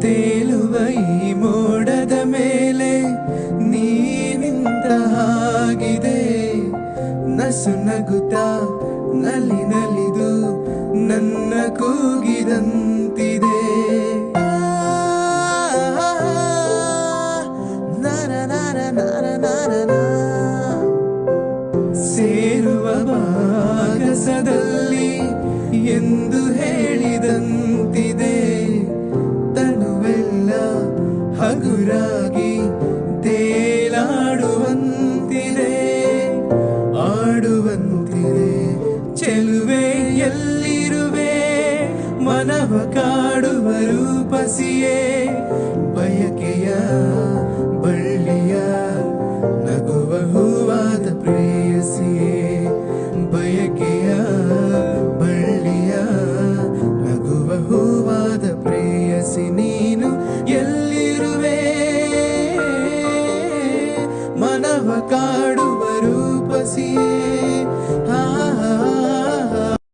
ತೇಲುವ ಈ ಮೋಡದ ಮೇಲೆ ನೀ ನಿಂತ ಹಾಗಿದೆ. ನಸು ನಗುತ್ತಾ ನಲಿ ನಲಿದು ನನ್ನ ಕೂಗಿದಂತಿದೆ. ಸೇರುವ ಭಾಗಸದಲ್ಲಿ ಎಂದು ಹೇಳಿದಂತಿದೆ. ತನುವೆಲ್ಲ ಹಗುರಾಗಿ ತೇಲಾಡುವಂತಿದೆ, ಆಡುವಂತಿದೆ. ಚೆಲುವೆ ಎಲ್ಲಿರುವೆ, ಮನವ ಕಾಡುವ ರೂಪಸಿಯೇ. ಬಯಕೆಯ ಬಳ್ಳಿಯ ನಗುವ ಹೂವಾದ ಪ್ರೇಯಸಿಯೇ. ಬಯಕೆಯ ಬಳ್ಳಿಯ ನಗುವ ಹೂವಾದ ಪ್ರೇಯಸಿ ನೀನು ಎಲ್ಲಿರುವೆ, ಮನವ ಕಾಡುವ ರೂಪಸಿಯೇ.